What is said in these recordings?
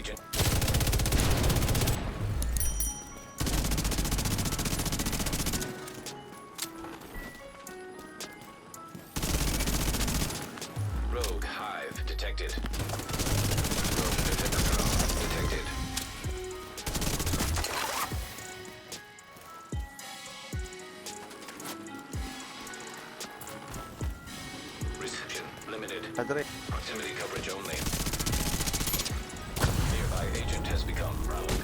agent. Rogue hive detected. Rogue defender drone detected. Reception limited. Proximity coverage only. Nearby agent has become rogue.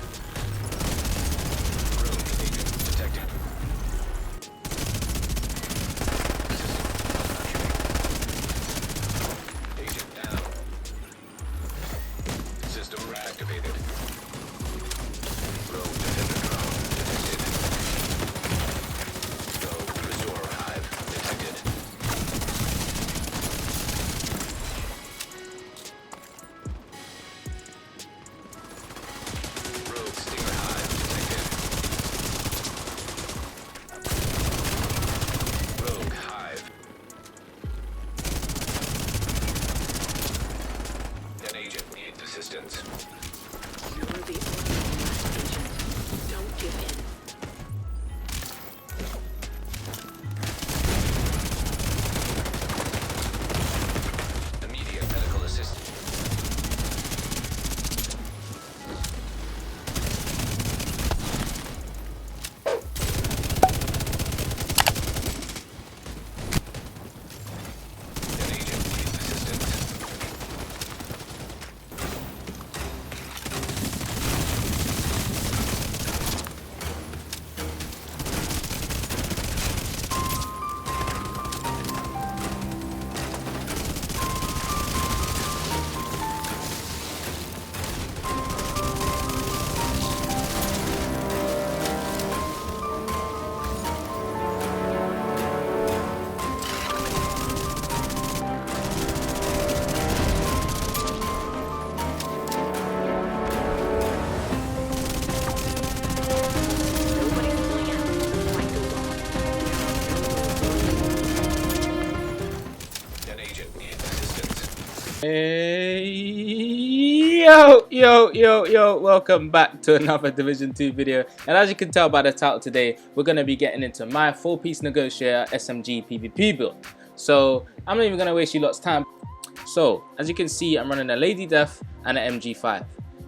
Rogue agent detected. Agent down. System reactivated. Rogue defender drone detected. Rogue resort hive detected. Rogue stinger hive detected. Rogue hive. That agent needs assistance. You're the only one, agent. Don't give in. Immediate medical assistance. That agent needs assistance. Nobody's pulling out. Fight goes on. That agent needs assistance. Hey, yo, welcome back to another Division 2 video. And as you can tell by the title today, we're going to be getting into my 4-piece Negotiator SMG PvP build. So I'm not even going to waste you lot's time. So as you can see, I'm running a Lady Death and an MG5.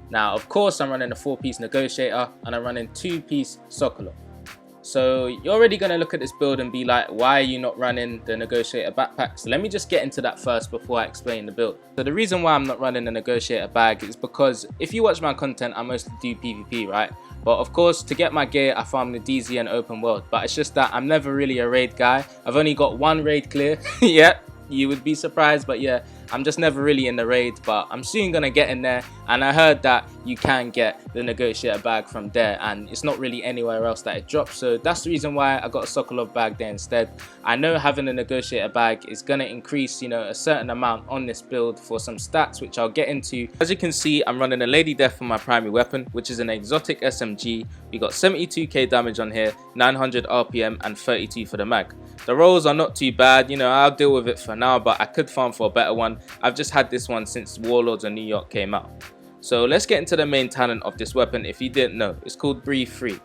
Now of course I'm running a 4-piece Negotiator and I'm running 2-piece Sokolov. So you're already going to look at this build and be like, why are you not running the Negotiator backpack? So let me just get into that first before I explain the build. So the reason why I'm not running the Negotiator bag is because if you watch my content, I mostly do PvP, right? But of course, to get my gear, I farm the DZ and open world. But it's just that I'm never really a raid guy. I've only got one raid clear. Yep, you would be surprised, but yeah, I'm just never really in the raid, but I'm soon gonna get in there. And I heard that you can get the Negotiator bag from there, and it's not really anywhere else that it drops. So that's the reason why I got a Sokolov bag there instead. I know having a Negotiator bag is gonna increase, you know, a certain amount on this build for some stats, which I'll get into. As you can see, I'm running a Lady Death for my primary weapon, which is an exotic SMG. We got 72k damage on here, 900 RPM, and 32 for the mag. The rolls are not too bad, you know, I'll deal with it for now, but I could farm for a better one. I've just had this one since Warlords of New York came out. So let's get into the main talent of this weapon. If you didn't know, it's called Breathe Free.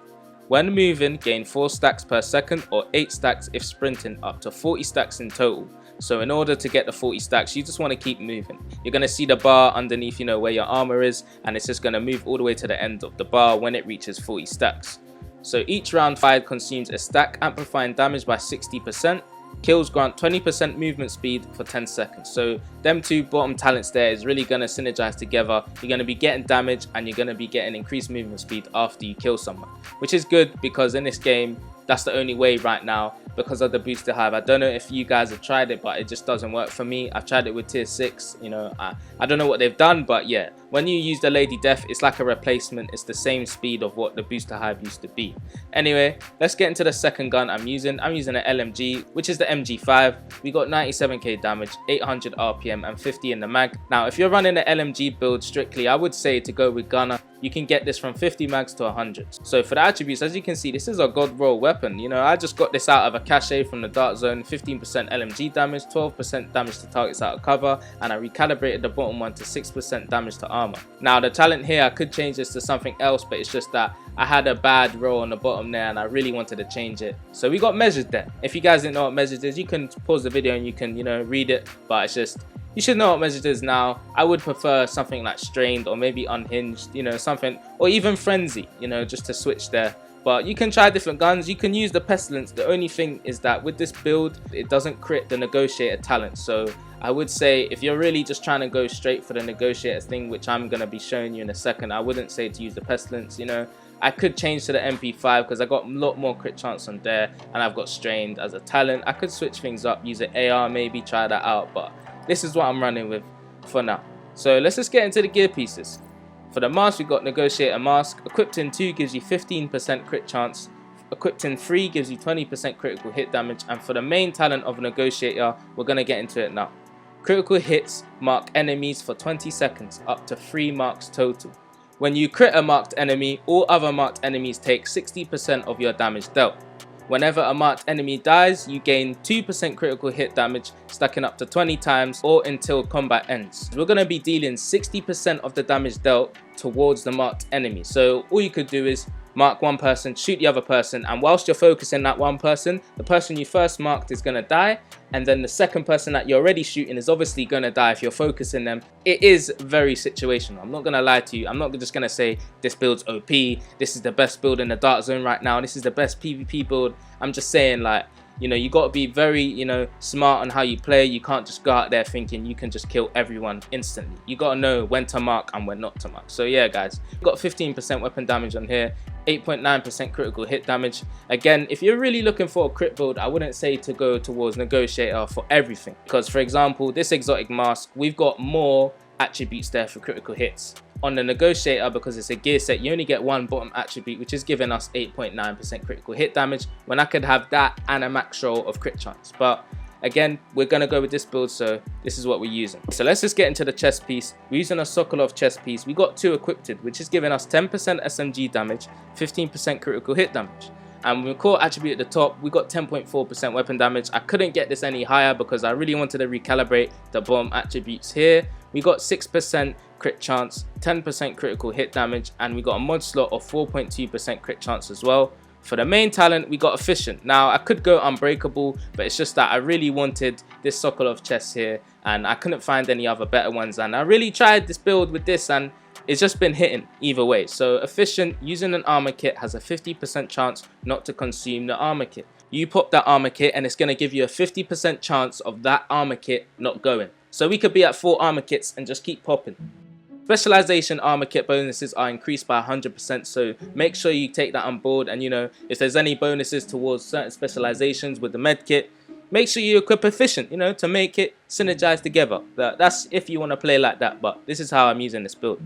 When moving, gain 4 stacks per second or 8 stacks if sprinting, up to 40 stacks in total. So in order to get the 40 stacks, you just want to keep moving. You're going to see the bar underneath, you know, where your armor is, and it's just going to move all the way to the end of the bar when it reaches 40 stacks. So each round fired consumes a stack, amplifying damage by 60%. Kills grant 20% movement speed for 10 seconds. So them two bottom talents there is really going to synergize together. You're going to be getting damage and you're going to be getting increased movement speed after you kill someone, which is good because in this game that's the only way right now because of the booster hive. I don't know if you guys have tried it, but it just doesn't work for me. I've tried it with tier 6, you know, I don't know what they've done, but yeah, when you use the Lady Death, it's like a replacement. It's the same speed of what the booster hive used to be. Anyway, let's get into the second gun I'm using. I'm using an LMG, which is the MG5. We got 97k damage, 800 RPM, and 50 in the mag. Now, if you're running an LMG build strictly, I would say to go with gunner. You can get this from 50 mags to 100. So for the attributes, as you can see, this is a god roll weapon. You know, I just got this out of a cache from the Dark Zone. 15% LMG damage, 12% damage to targets out of cover, and I recalibrated the bottom one to 6% damage to armor. Now the talent here, I could change this to something else, but it's just that I had a bad row on the bottom there and I really wanted to change it. So we got measured there. If you guys didn't know what measured is, you can pause the video and you can, read it, but it's just, you should know what measured is now. I would prefer something like strained or maybe unhinged, something, or even frenzy, just to switch there. But you can try different guns. You can use the pestilence. The only thing is that with this build, it doesn't crit the negotiator talent. So I would say if you're really just trying to go straight for the negotiator thing, which I'm going to be showing you in a second, I wouldn't say to use the pestilence. I could change to the MP5 because I got a lot more crit chance on there, and I've got strained as a talent. I could switch things up, use an AR, maybe try that out, but this is what I'm running with for now. So let's just get into the gear pieces. For the mask, we got Negotiator Mask. Equipped in 2 gives you 15% crit chance. Equipped in 3 gives you 20% critical hit damage. And for the main talent of Negotiator, we're going to get into it now. Critical hits mark enemies for 20 seconds, up to 3 marks total. When you crit a marked enemy, all other marked enemies take 60% of your damage dealt. Whenever a marked enemy dies, you gain 2% critical hit damage, stacking up to 20 times or until combat ends. We're going to be dealing 60% of the damage dealt towards the marked enemy. So all you could do is mark one person, shoot the other person, and whilst you're focusing that one person, the person you first marked is going to die, and then the second person that you're already shooting is obviously going to die if you're focusing them. It is very situational. I'm not going to lie to you. I'm not just going to say this build's OP, this is the best build in the dark zone right now, this is the best PvP build. I'm just saying, like, you got to be very, smart on how you play. You can't just go out there thinking you can just kill everyone instantly. You got to know when to mark and when not to mark. So yeah, guys, got 15% weapon damage on here, 8.9% critical hit damage. Again, if you're really looking for a crit build, I wouldn't say to go towards Negotiator for everything. Because, for example, this exotic mask, we've got more attributes there for critical hits. On the Negotiator, because it's a gear set, you only get one bottom attribute, which is giving us 8.9% critical hit damage, when I could have that and a max roll of crit chance. But again, we're going to go with this build, so this is what we're using. So let's just get into the chest piece. We're using a Sokolov chest piece. We got 2 equipped, which is giving us 10% SMG damage, 15% critical hit damage. And with core attribute at the top, we got 10.4% weapon damage. I couldn't get this any higher because I really wanted to recalibrate the bottom attributes here. We got 6% crit chance, 10% critical hit damage, and we got a mod slot of 4.2% crit chance as well. For the main talent, we got efficient. Now I could go unbreakable, but it's just that I really wanted this Sokolov chest here and I couldn't find any other better ones, and I really tried this build with this and it's just been hitting either way. So efficient, using an armor kit, has a 50% chance not to consume the armor kit. You pop that armor kit and it's going to give you a 50% chance of that armor kit not going. So we could be at 4 armor kits and just keep popping. Specialization armor kit bonuses are increased by 100%, so make sure you take that on board. And if there's any bonuses towards certain specializations with the med kit, make sure you equip efficient, to make it synergize together. That's if you want to play like that, but this is how I'm using this build.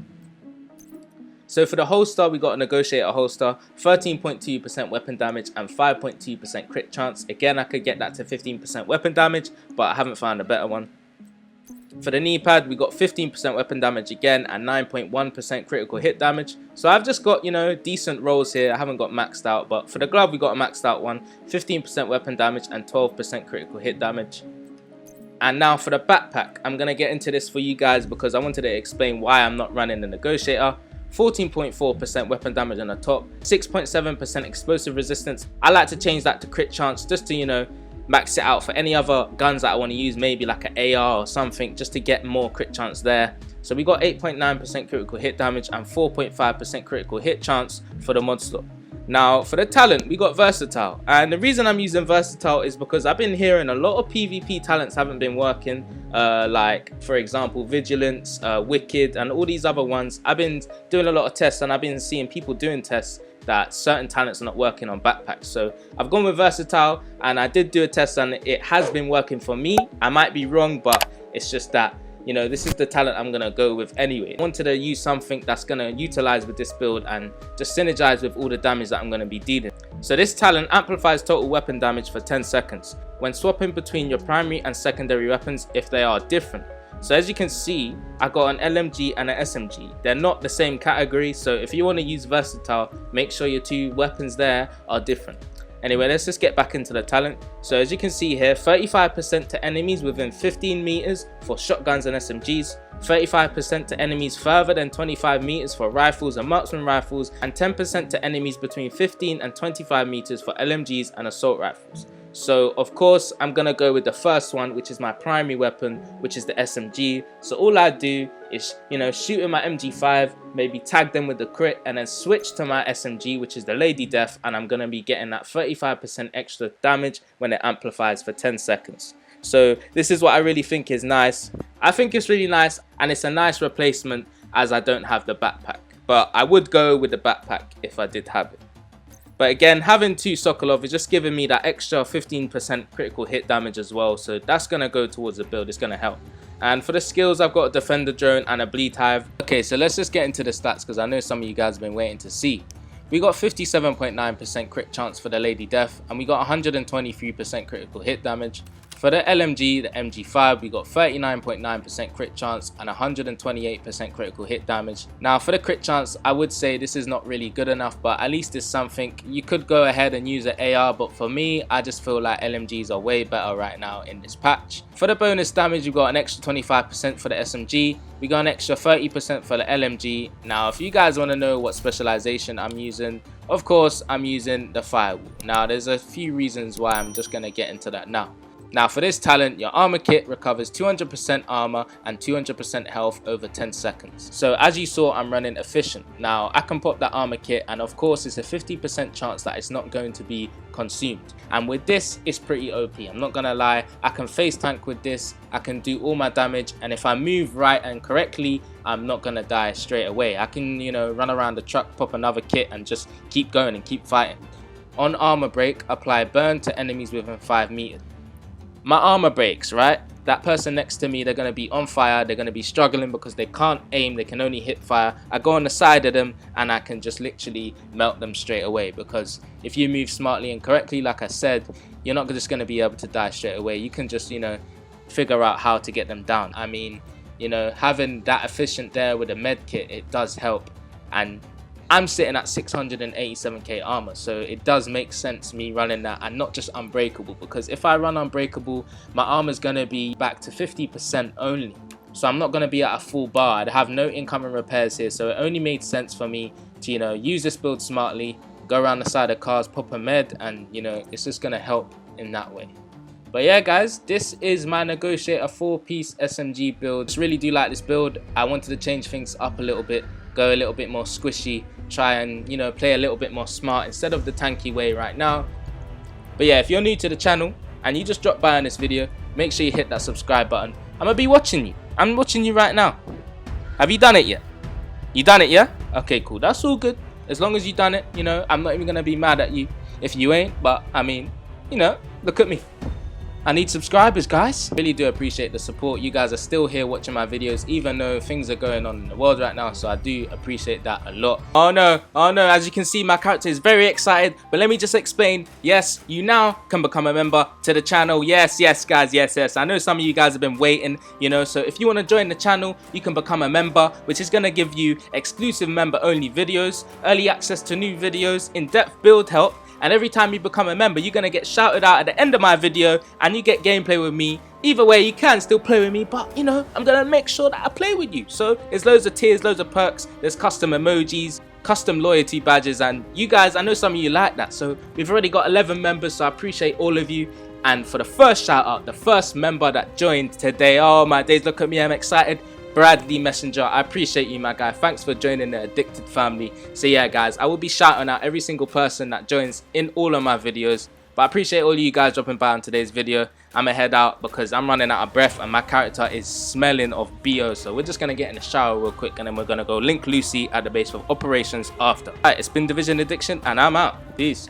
So for the holster, we got a Negotiator holster, 13.2% weapon damage and 5.2% crit chance. Again, I could get that to 15% weapon damage, but I haven't found a better one. For the knee pad, we got 15% weapon damage again and 9.1% critical hit damage. So I've just got, decent rolls here. I haven't got maxed out, but for the glove, we got a maxed out one, 15% weapon damage and 12% critical hit damage. And now for the backpack, I'm going to get into this for you guys because I wanted to explain why I'm not running the Negotiator. 14.4% weapon damage on the top, 6.7% explosive resistance. I like to change that to crit chance just to, max it out for any other guns that I want to use, maybe like an AR or something, just to get more crit chance there. So we got 8.9% critical hit damage and 4.5% critical hit chance for the mod slot. Now for the talent, we got versatile, and the reason I'm using versatile is because I've been hearing a lot of PvP talents haven't been working, like for example vigilance, wicked, and all these other ones. I've been doing a lot of tests and I've been seeing people doing tests that certain talents are not working on backpacks. So I've gone with versatile, and I did do a test and it has been working for me. I might be wrong, but it's just that this is the talent I'm gonna go with anyway. I wanted to use something that's gonna utilize with this build and just synergize with all the damage that I'm gonna be dealing. So this talent amplifies total weapon damage for 10 seconds when swapping between your primary and secondary weapons if they are different. So as you can see, I got an LMG and an SMG. They're not the same category, so if you want to use versatile, make sure your 2 weapons there are different. Anyway, let's just get back into the talent. So as you can see here, 35% to enemies within 15 meters for shotguns and SMGs, 35% to enemies further than 25 meters for rifles and marksman rifles, and 10% to enemies between 15 and 25 meters for LMGs and assault rifles. So of course I'm gonna go with the first one, which is my primary weapon, which is the SMG. So all I do is, you know, shoot in my MG5, maybe tag them with the crit, and then switch to my SMG, which is the Lady Death, and I'm gonna be getting that 35% extra damage when it amplifies for 10 seconds. So this is what I really think is nice. I think it's really nice, and it's a nice replacement as I don't have the backpack, but I would go with the backpack if I did have it. But again, having 2 Sokolov is just giving me that extra 15% critical hit damage as well, so that's going to go towards the build. It's going to help. And for the skills, I've got a Defender Drone and a Bleed Hive. Okay, so let's just get into the stats because I know some of you guys have been waiting to see. We got 57.9% crit chance for the Lady Death, and we got 123% critical hit damage. For the LMG, the MG5, we got 39.9% crit chance and 128% critical hit damage. Now for the crit chance, I would say this is not really good enough, but at least it's something. You could go ahead and use an AR, but for me, I just feel like LMGs are way better right now in this patch. For the bonus damage, we got an extra 25% for the SMG. We got an extra 30% for the LMG. Now if you guys want to know what specialization I'm using, of course I'm using the firewall. Now there's a few reasons why. I'm just going to get into that now. Now for this talent, your armor kit recovers 200% armor and 200% health over 10 seconds. So as you saw, I'm running efficient. Now I can pop that armor kit, and of course it's a 50% chance that it's not going to be consumed. And with this, it's pretty OP. I'm not gonna lie, I can face tank with this, I can do all my damage, and if I move right and correctly, I'm not gonna die straight away. I can, you know, run around the truck, pop another kit, and just keep going and keep fighting. On armor break, apply burn to enemies within 5 meters. My armor breaks, right? That person next to me, they're going to be on fire, they're going to be struggling because they can't aim, they can only hit fire. I go on the side of them and I can just literally melt them straight away, because if you move smartly and correctly, like I said, you're not just going to be able to die straight away. You can just, you know, figure out how to get them down. I mean, you know, having that efficient there with a med kit, it does help. And I'm sitting at 687k armor, so it does make sense me running that and not just unbreakable, because if I run unbreakable, my armor's gonna be back to 50% only, so I'm not gonna be at a full bar. I'd have no incoming repairs here, so it only made sense for me to, you know, use this build smartly, go around the side of cars, pop a med, and you know, it's just gonna help in that way. But yeah guys, this is my Negotiator 4-piece SMG build. Just really do like this build. I wanted to change things up a little bit, go a little bit more squishy, try and, you know, play a little bit more smart instead of the tanky way right now. But yeah, if you're new to the channel and you just dropped by on this video, make sure you hit that subscribe button. I'm gonna be watching you. I'm watching you right now. Have you done it yet? You done it, yeah? Okay, cool. That's all good. As long as you done it, you know, I'm not even gonna be mad at you if you ain't. But I mean, you know, look at me. I need subscribers, guys. Really do appreciate the support. You guys are still here watching my videos, even though things are going on in the world right now, so I do appreciate that a lot. Oh no, as you can see, my character is very excited, but let me just explain. Yes, you now can become a member to the channel. Yes guys, yes. I know some of you guys have been waiting, you know, so if you want to join the channel, you can become a member, which is going to give you exclusive member only videos, early access to new videos, in-depth build help. And every time you become a member, you're going to get shouted out at the end of my video, and you get gameplay with me. Either way, you can still play with me, but you know, I'm going to make sure that I play with you. So there's loads of tiers, loads of perks, there's custom emojis, custom loyalty badges, and you guys, I know some of you like that. So we've already got 11 members, so I appreciate all of you. And for the first shout out, the first member that joined today, oh my days, look at me, I'm excited. Bradley Messenger, I appreciate you, my guy. Thanks for joining the Addicted family. So yeah guys, I will be shouting out every single person that joins in all of my videos. But I appreciate all of you guys dropping by on today's video. I'm gonna head out because I'm running out of breath and my character is smelling of BO. So we're just gonna get in the shower real quick, and then we're gonna go link Lucy at the base of operations after. Alright, it's been Division Addiction and I'm out. Peace.